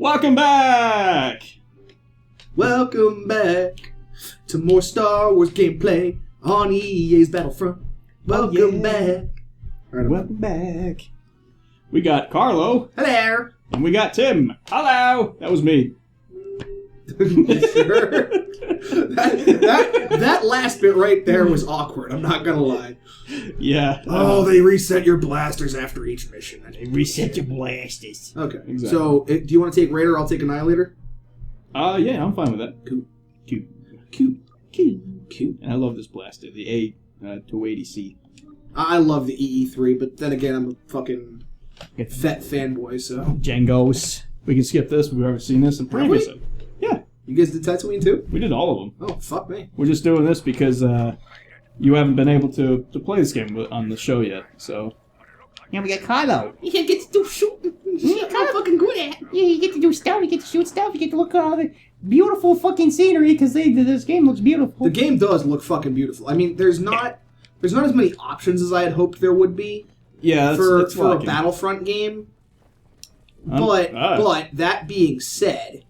Welcome back! Welcome back to more Star Wars gameplay on EA's Battlefront. Welcome back. Right, welcome back. We got Carlo. Hello. And we got Tim. Hello. That was me. Sure. That last bit right there was awkward. I'm not gonna lie. Yeah. Oh, they reset your blasters after each mission. They reset your blasters. Okay. Exactly. So, do you want to take Raider? I'll take Annihilator. Yeah, I'm fine with that. Cute. And I love this blaster, the A280C. I love the EE3, but then again, I'm a fucking fet fanboy, so. Django's. We can skip this. We've already seen this in previous. Yeah. You guys did Tatooine too? We did all of them. Oh, fuck me. We're just doing this because you haven't been able to play this game on the show yet, so. Yeah, we got Carlo. You get to do shooting. Shit, I'm fucking good at. Yeah, you get to do stuff, you get to shoot stuff, you get to look at all the beautiful fucking scenery, because this game looks beautiful. The game does look fucking beautiful. I mean, there's not as many options as I had hoped there would be. Yeah, for a Battlefront game. But that being said,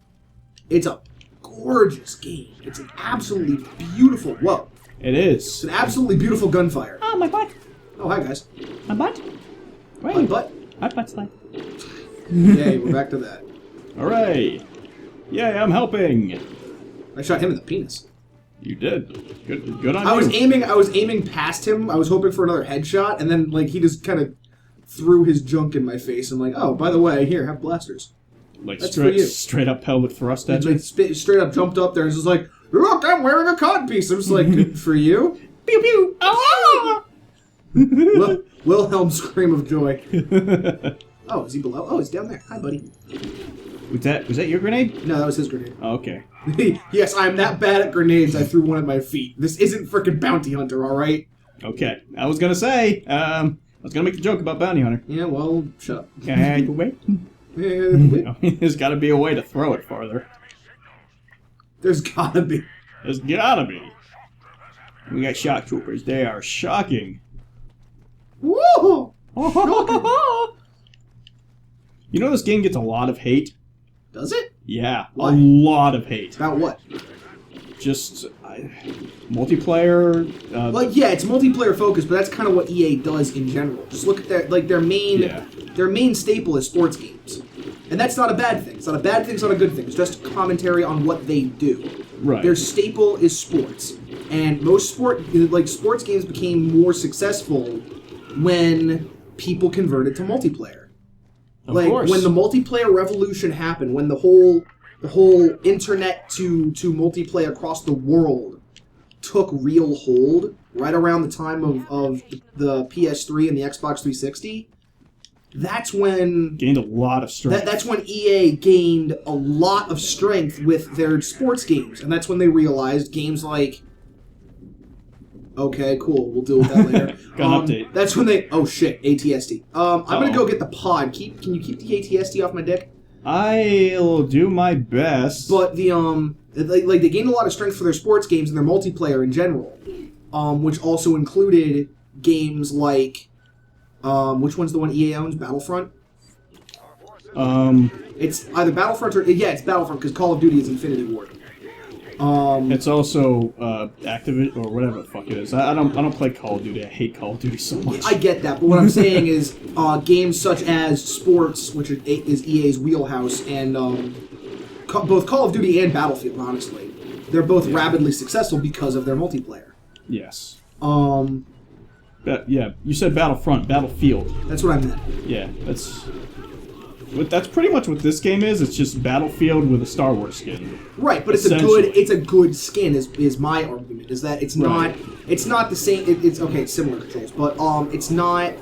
it's a gorgeous game. It's an absolutely beautiful. Whoa! It is. It's an absolutely beautiful gunfire. Oh, my butt. Oh, hi guys. My butt? Right. My butt. My butt's like. Yay, we're back to that. Hooray! Yay, I'm helping. I shot him in the penis. You did. Good on you. I was aiming past him. I was hoping for another headshot, and then like he just kind of threw his junk in my face. I'm like, oh, by the way, here, have blasters. Like that's for you. Straight up pelvic thrust at you. Like straight up jumped up there and was just like, look, I'm wearing a codpiece. I'm just like, good for you. Pew pew. Oh! Wilhelm scream of joy. Oh, is he below? Oh, he's down there. Hi, buddy. Was that your grenade? No, that was his grenade. Oh, okay. Yes, I'm that bad at grenades. I threw one at my feet. This isn't frickin' Bounty Hunter, all right? Okay. I was gonna say. I was gonna make a joke about Bounty Hunter. Yeah, well, shut up. Wait. There's got to be a way to throw it farther. There's gotta be. There's gotta be. We got shock troopers. They are shocking. Woo! You know this game gets a lot of hate? Does it? Yeah, Why? a lot of hate. About what? Just multiplayer. Well, yeah, it's multiplayer focused, but that's kind of what EA does in general. Just look at their main staple is sports games, and that's not a bad thing. It's not a bad thing. It's not a good thing. It's just commentary on what they do. Right. Their staple is sports, and most sports games became more successful when people converted to multiplayer. Of course. When the multiplayer revolution happened, when the whole internet to multiplayer across the world took real hold, right around the time of the PS3 and the Xbox 360, that's when gained a lot of strength. That's when EA gained a lot of strength with their sports games, and that's when they realized games like. Okay, cool. We'll deal with that later. Got an update. That's when they. Oh shit, ATST. I'm gonna go get the pod. Can you keep the ATST off my dick? I'll do my best. But the they gained a lot of strength for their sports games and their multiplayer in general, which also included games like, which one's the one EA owns? Battlefront. It's either Battlefront or it's Battlefront because Call of Duty is Infinity Ward. It's also Activision or whatever the fuck it is. I don't play Call of Duty. I hate Call of Duty so much. I get that, but what I'm saying is games such as sports, which is EA's wheelhouse, and both Call of Duty and Battlefield, honestly, they're both rapidly successful because of their multiplayer. Yes. Yeah, you said Battlefront, Battlefield. That's what I meant. Yeah, that's pretty much what this game is. It's just Battlefield with a Star Wars skin. Right, but it's a good skin. Is my argument is that it's not the same. It's okay. It's similar controls, but it's not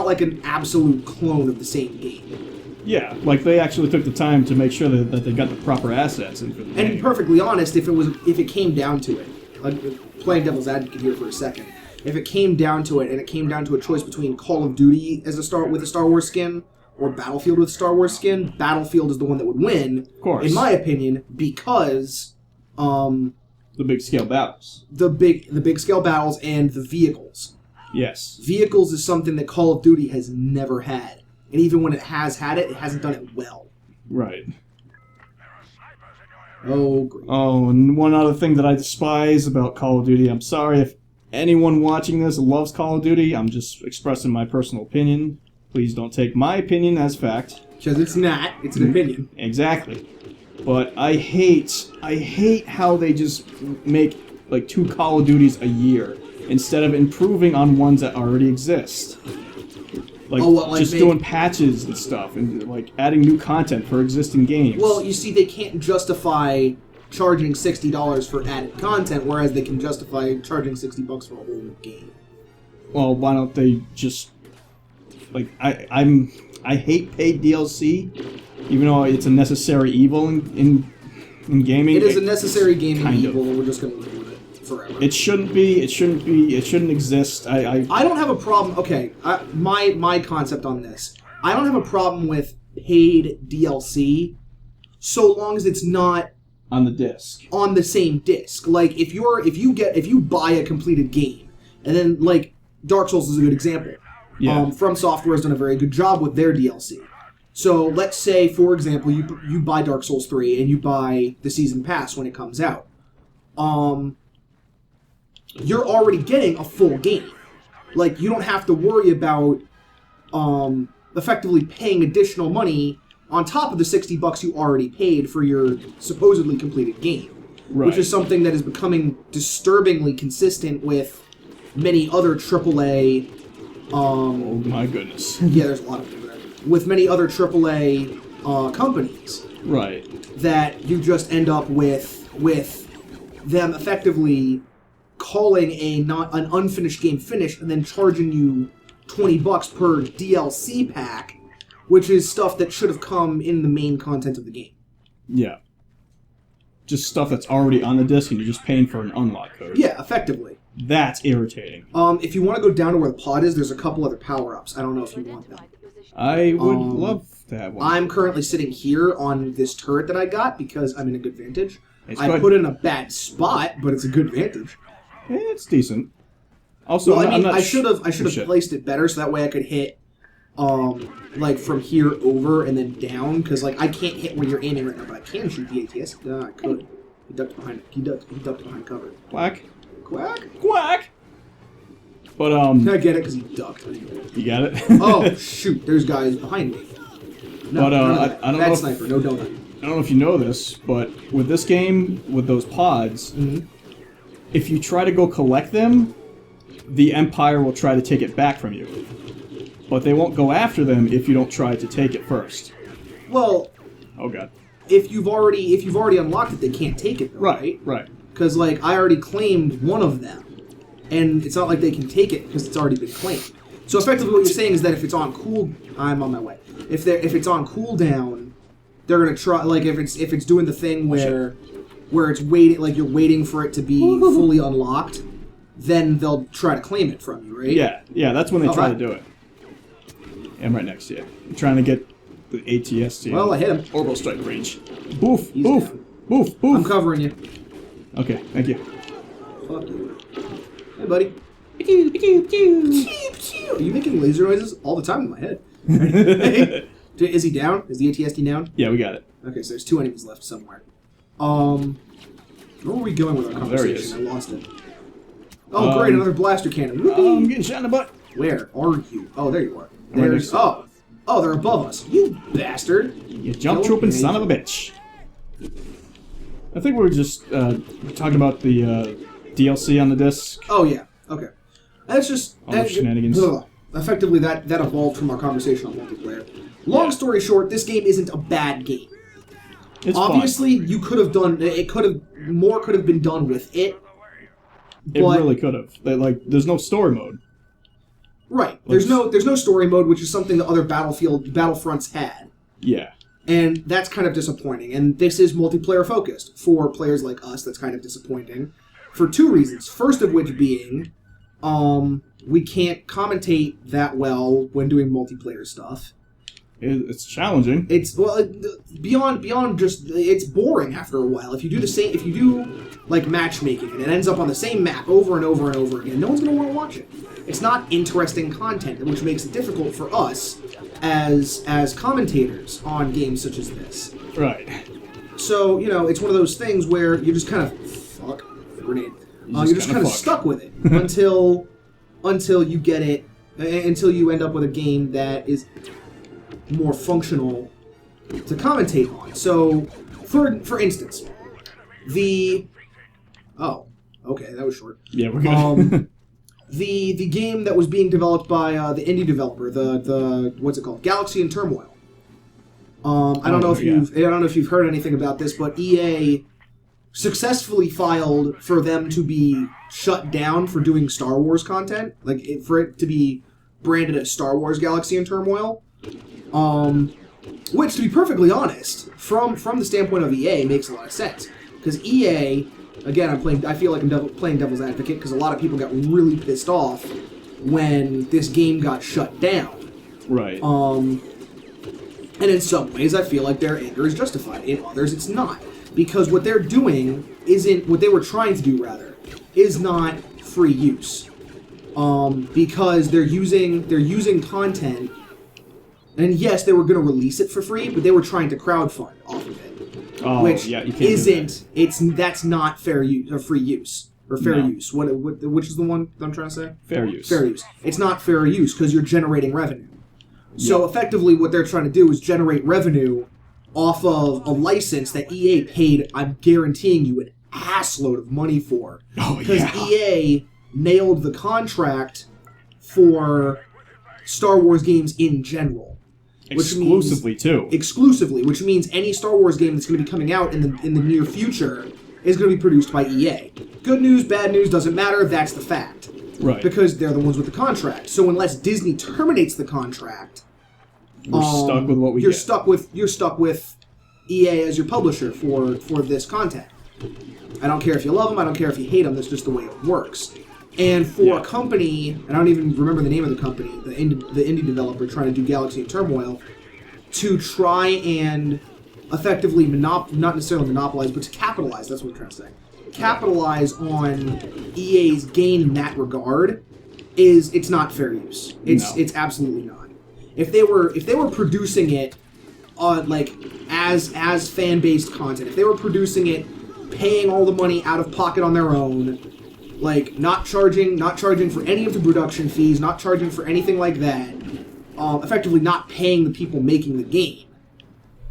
like an absolute clone of the same game. Yeah, like they actually took the time to make sure that they got the proper assets in for the game. And to be perfectly honest, if it came down to it, like playing devil's advocate here for a second, if it came down to it and it came down to a choice between Call of Duty with a Star Wars skin or Battlefield with Star Wars skin, Battlefield is the one that would win, of course, in my opinion, because the big scale battles, the big scale battles, and the vehicles. Yes, vehicles is something that Call of Duty has never had, and even when it has had it, it hasn't done it well. Right. Oh, great. Oh, and one other thing that I despise about Call of Duty, I'm sorry if anyone watching this loves Call of Duty, I'm just expressing my personal opinion. Please don't take my opinion as fact. Because it's not. It's an opinion. Exactly. But I hate how they just make like 2 Call of Duties a year instead of improving on ones that already exist. Like, just doing patches and stuff and like adding new content for existing games. Well, you see, they can't justify charging $60 for added content, whereas they can justify charging $60 for a whole new game. Well, why don't they just like I hate paid DLC, even though it's a necessary evil in gaming. It is a necessary gaming kind evil, of. and we're just going to live with it forever. It shouldn't be. It shouldn't exist. I don't have a problem. Okay, my concept on this. I don't have a problem with paid DLC, so long as it's not on the disc. On the same disc. Like if you buy a completed game, and then like Dark Souls is a good example. Yeah. From Software has done a very good job with their DLC. So let's say, for example, you buy Dark Souls 3 and you buy the Season Pass when it comes out. You're already getting a full game. Like, you don't have to worry about effectively paying additional money on top of the $60 you already paid for your supposedly completed game. Right. Which is something that is becoming disturbingly consistent with many other AAA... oh my goodness. Yeah, there's a lot of them there. With many other AAA companies. Right. That you just end up with them effectively calling an unfinished game finished and then charging you $20 per DLC pack, which is stuff that should have come in the main content of the game. Yeah. Just stuff that's already on the disc and you're just paying for an unlock code. Yeah, effectively. That's irritating. If you want to go down to where the pod is, there's a couple other power-ups. I don't know if you want them. I would love that one. I'm currently sitting here on this turret that I got because I'm in a good vantage. I put it in a bad spot, but it's a good vantage. It's decent. Also, Well, I'm not I should have shit. placed it better so that way I could hit, like from here over and then down, because like I can't hit where you're aiming right now, but I can shoot the ATS. I could. He ducked behind. He ducked behind cover. Quack. Quack. Quack. But Can I get it because he ducked? you got it. Oh shoot! There's guys behind me. No, But, none of that. I don't Bad know if- sniper. No donut. I don't know if you know this, but with this game, with those pods, Mm-hmm. if you try to go collect them, the Empire will try to take it back from you. But they won't go after them if you don't try to take it first. Well, Oh god. if you've already unlocked it, they can't take it, though, right? Right. Because like I already claimed one of them, and it's not like they can take it because it's already been claimed. So effectively, what you're saying is that if it's on I'm on my way. If it's on cooldown, they're gonna try. Like if it's doing the thing where it's waiting, like you're waiting for it to be fully unlocked, then they'll try to claim it from you, right? Yeah, that's when they try to Okay. do it. Yeah, I'm right next to you. I'm trying to get the ATS to you. Well, I hit him. Orbital strike range. Boof, He's boof, down. boof, boof. I'm covering you. Okay, thank you. Fuck you. Hey, buddy. Pew, pew, pew. Are you making laser noises all the time in my head? Hey. Is he down? Is the ATSD down? Yeah, we got it. Okay, so there's 2 enemies left somewhere. Where were we going with our there he conversation? I lost it. Oh, great, another blaster cannon. I'm Whoopee. getting shot in the butt. Where are you? Oh, there you are. Right There's. next to Oh, they're above us. You bastard. You jump Kill trooping me. son of a bitch. I think we were just talking about the DLC on the disc. Oh, yeah. Okay. That's just... All the shenanigans. Effectively, that evolved from our conversation on multiplayer. Long story short, this game isn't a bad game. It's Obviously, you could have done... More could have been done with it. fun. It really could have. There's no story mode. Right. There's no story mode, which is something that other Battlefronts had. Yeah. And that's kind of disappointing. And this is multiplayer focused. For players like us, that's kind of disappointing. For 2 reasons. First of which being, we can't commentate that well when doing multiplayer stuff. It's challenging. It's beyond just it's boring after a while. If you do like matchmaking and it ends up on the same map over and over and over again, no one's gonna want to watch it. It's not interesting content, which makes it difficult for us as commentators on games such as this. Right. So it's one of those things where you're just kind of grenade. You're just kind of stuck with it until you get it, until you end up with a game that is more functional to commentate on. So, for instance, that was short. Yeah, we're good. The game that was being developed by the indie developer, the what's it called, Galaxy and Turmoil. I don't know if you've heard anything about this, but EA successfully filed for them to be shut down for doing Star Wars content, for it to be branded as Star Wars Galaxy and Turmoil. Which, to be perfectly honest, from the standpoint of EA, makes a lot of sense. Because EA, again, I feel like I'm playing devil's advocate, because a lot of people got really pissed off when this game got shut down. Right. And in some ways, I feel like their anger is justified. In others, it's not. Because what they're doing what they were trying to do, rather, is not free use. Because they're using content. And yes, they were going to release it for free, but they were trying to crowdfund off of it. Oh, which yeah, you can't isn't. do that. That's not fair use or free use or fair use. Which is the one that I'm trying to say? Fair use. Fair use. It's not fair use because you're generating revenue. So effectively, what they're trying to do is generate revenue off of a license that EA paid. I'm guaranteeing you an assload of money for. Oh because yeah. EA nailed the contract for Star Wars games in general. Exclusively, which means any Star Wars game that's going to be coming out in the near future is going to be produced by EA. Good news, bad news, doesn't matter, that's the fact. Right. Because they're the ones with the contract. So unless Disney terminates the contract, we're stuck with what we you're get. You're stuck with EA as your publisher for this content. I don't care if you love them, I don't care if you hate them, that's just the way it works. And for a company, and I don't even remember the name of the company, the indie developer trying to do Galaxy and Turmoil, to try and effectively not necessarily monopolize, but to capitalize, that's what I'm trying to say, capitalize on EA's gain in that regard, it's not fair use. It's absolutely not. If they were producing it as fan-based content, if they were producing it, paying all the money out of pocket on their own, not charging for any of the production fees, not charging for anything like that, effectively not paying the people making the game,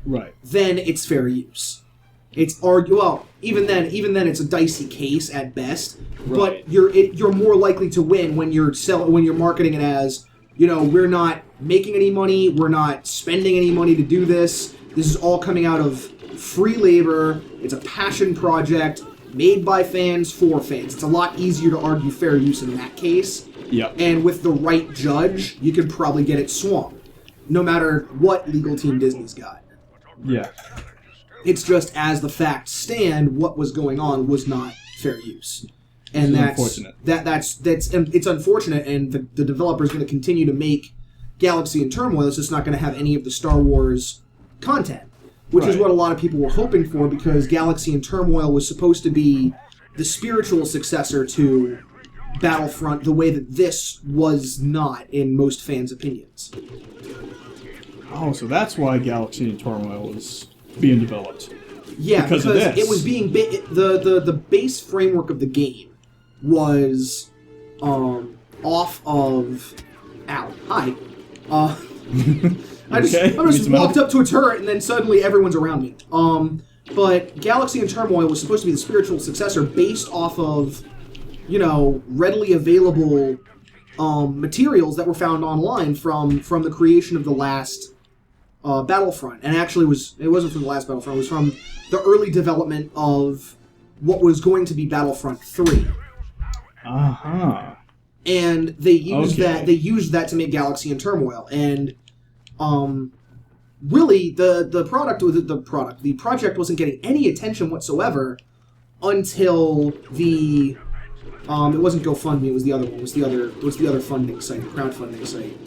right? Then it's fair use. Even then it's a dicey case at best. Right. But you're more likely to win when you're marketing it as, we're not making any money, we're not spending any money to do this. This is all coming out of free labor. It's a passion project. Made by fans for fans. It's a lot easier to argue fair use in that case. Yep. And with the right judge, you could probably get it swung. No matter what legal team Disney's got. Yeah. It's just as the facts stand, what was going on was not fair use. And that's unfortunate. It's unfortunate, and the developer is going to continue to make Galaxy and Turmoil. It's just not going to have any of the Star Wars content. Which is what a lot of people were hoping for, because Galaxy and Turmoil was supposed to be the spiritual successor to Battlefront, the way that this was not in most fans' opinions. Oh, so that's why Galaxy and Turmoil was being developed. Yeah, because of this. It was being the base framework of the game was off of hi. I just walked up to a turret and then suddenly everyone's around me. But Galaxy and Turmoil was supposed to be the spiritual successor based off of, readily available materials that were found online from the creation of the last Battlefront. And actually it wasn't from the last Battlefront, it was from the early development of what was going to be Battlefront 3. Uh-huh. And they used that to make Galaxy and Turmoil. And really, the project wasn't getting any attention whatsoever until it wasn't GoFundMe, it was the other one. It was the other funding site, crowdfunding site.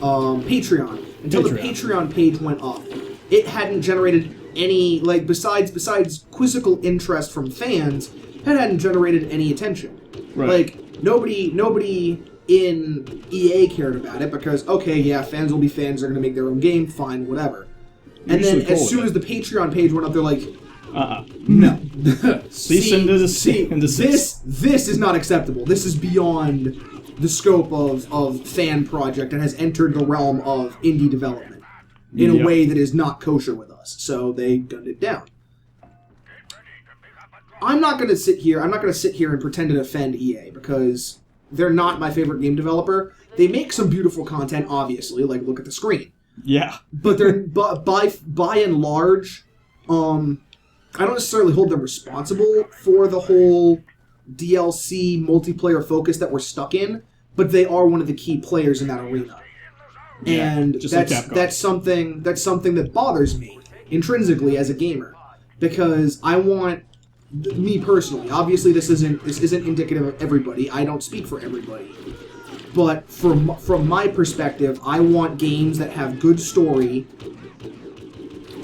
Patreon. until the Patreon page went up, it hadn't generated any, like, besides quizzical interest from fans, it hadn't generated any attention. Right. Like, nobody in EA cared about it because, okay, yeah, fans will be fans, they're going to make their own game, fine, whatever. And then as soon as the Patreon page went up, they're like, no. Cease and desist. This is not acceptable. This is beyond the scope of fan project and has entered the realm of indie development in a way that is not kosher with us. So they gunned it down. I'm not going to sit here and pretend to defend EA because they're not my favorite game developer. They make some beautiful content, obviously, like look at the screen. Yeah. But they're by and large, I don't necessarily hold them responsible for the whole DLC multiplayer focus that we're stuck in, but they are one of the key players in that arena. Yeah, and that's something that bothers me intrinsically as a gamer, because I want, me personally, obviously this isn't indicative of everybody. I don't speak for everybody. But from my perspective, I want games that have good story,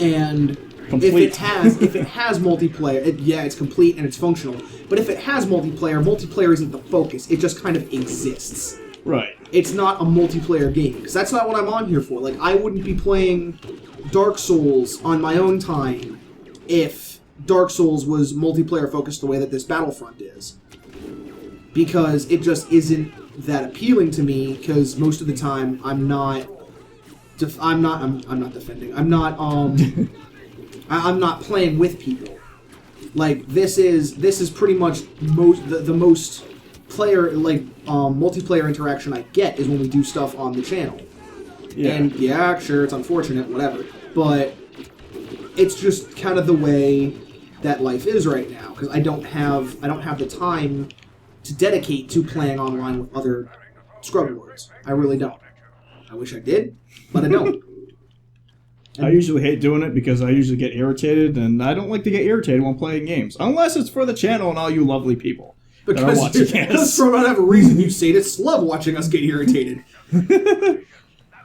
and if it has multiplayer, it's complete and it's functional. But if it has multiplayer isn't the focus. It just kind of exists. Right. It's not a multiplayer game, because that's not what I'm on here for. Like, I wouldn't be playing Dark Souls on my own time if Dark Souls was multiplayer focused the way that this Battlefront is. Because it just isn't that appealing to me, because most of the time I'm not defending. I'm not playing with people. Like, this is pretty much the most player, like, multiplayer interaction I get is when we do stuff on the channel. Yeah. And yeah, sure, it's unfortunate, whatever. But it's just kind of the way that life is right now, because I don't have the time to dedicate to playing online with other scrubwords. I really don't. I wish I did, but I don't. I usually hate doing it because I usually get irritated, and I don't like to get irritated when playing games. Unless it's for the channel and all you lovely people that are watching us. Because for whatever reason you sadists love watching us get irritated.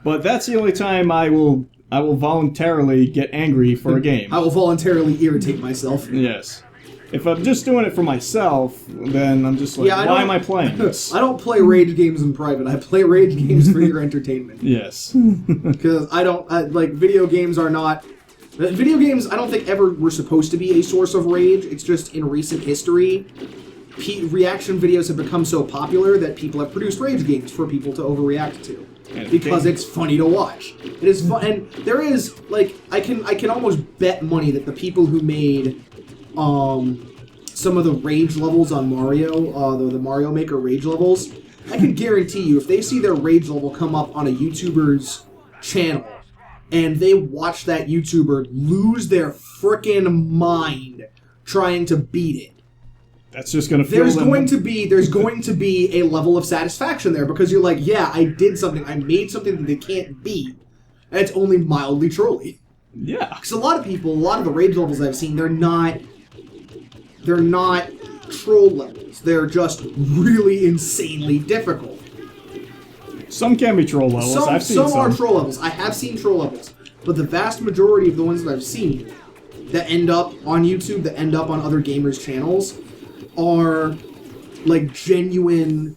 But that's the only time I will voluntarily get angry for a game. I will voluntarily irritate myself. Yes. If I'm just doing it for myself, then I'm just like, why am I playing this? I don't play rage games in private. I play rage games for your entertainment. Yes. Because video games are not... Video games, I don't think ever were supposed to be a source of rage. It's just in recent history, reaction videos have become so popular that people have produced rage games for people to overreact to. Because it's funny to watch. It is fun, and there is, like, I can almost bet money that the people who made some of the rage levels on Mario, the Mario Maker rage levels, I can guarantee you, if they see their rage level come up on a YouTuber's channel, and they watch that YouTuber lose their frickin' mind trying to beat it, that's just going to feel there's going to be a level of satisfaction there, because you're like, yeah, I did something. I made something that they can't beat, and it's only mildly trolly. Yeah. Because a lot of the rage levels I've seen, they're not troll levels. They're just really insanely difficult. Some can be troll levels. Some are troll levels. I have seen troll levels. But the vast majority of the ones that I've seen that end up on YouTube, that end up on other gamers' channels, are like genuine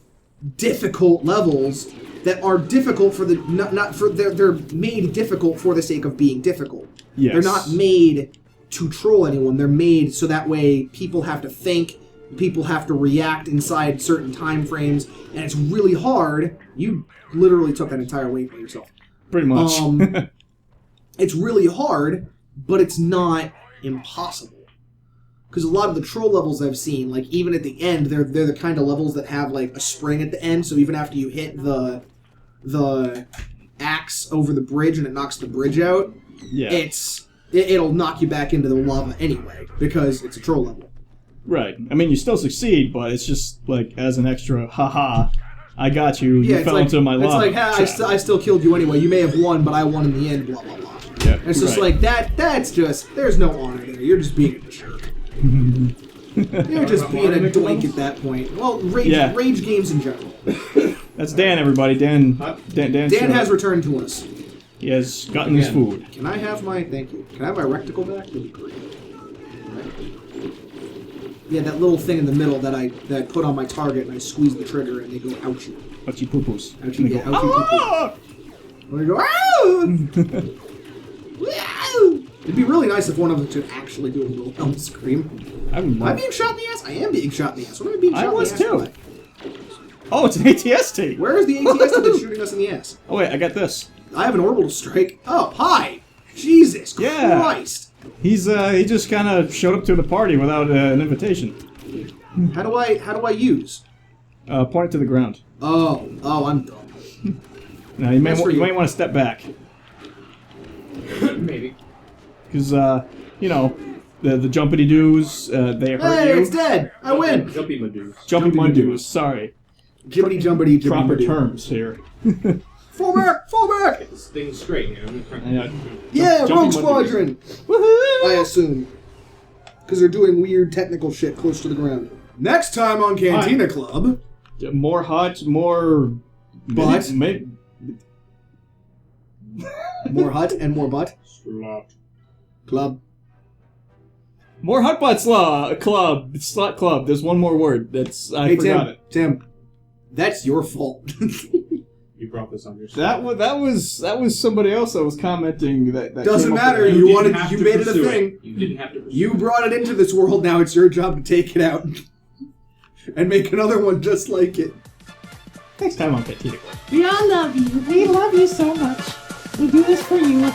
difficult levels that are difficult for they're made difficult for the sake of being difficult. Yes. They're not made to troll anyone. They're made so that way people have to think, people have to react inside certain time frames, and it's really hard. You literally took that entire weight by yourself. Pretty much. It's really hard, but it's not impossible. Because a lot of the troll levels I've seen, like, even at the end, they're the kind of levels that have, like, a spring at the end, so even after you hit the axe over the bridge and it knocks the bridge out, it'll knock you back into the lava anyway, because it's a troll level. Right. I mean, you still succeed, but it's just, like, as an extra, haha, I got you, you fell into my lava. It's like, I still killed you anyway, you may have won, but I won in the end, blah, blah, blah. Yeah, and it's just like, that's just, there's no honor there, you're just being a jerk. You're just being a doink at that point. Well, rage games in general. That's Dan, everybody. Dan has returned to us. He has gotten his food. Can I have my... Thank you. Can I have my recticle back? That'd be great. Right. Yeah, that little thing in the middle that I put on my target, and I squeeze the trigger, and they go ouchie. Ouchie poo-poos. Ouchie, yeah, ouchie poo-poo. They go, ah! It'd be really nice if one of them could actually do a Wilhelm scream. Am I being shot in the ass? I am being shot in the ass. What am I being shot in the ass? I was too. Oh, it's an ATST. Where is the ATST that's shooting us in the ass? Oh wait, I got this. I have an orbital strike. Oh, hi! Jesus Christ! He just kind of showed up to the party without an invitation. How do I use? Point it to the ground. Oh, I'm dumb. Now you might want to step back. Maybe. Because you know the jumpity doos they hurt you. Hey, it's dead. I win. Jumpy Madoos. Jumpy Madoos. Sorry. Jibbity jumpity. Proper terms here. Fall back! Fall back! Get this thing straight, you know? Yeah, Rogue Squadron! Woohoo! I assume. Because they're doing weird technical shit close to the ground. Next time on Cantina Club. More hot, more... Butt. More hut and more butt. Club. More hot butt club. Slot club. There's one more word. I forgot it. Tim. That's your fault. You brought this on yourself. That was somebody else that was commenting that doesn't matter. You made it a thing. You didn't have to pursue You brought it into this world. Now it's your job to take it out and make another one just like it. Next time on Cantina Club. We all love you. We love you so much. We do this for you.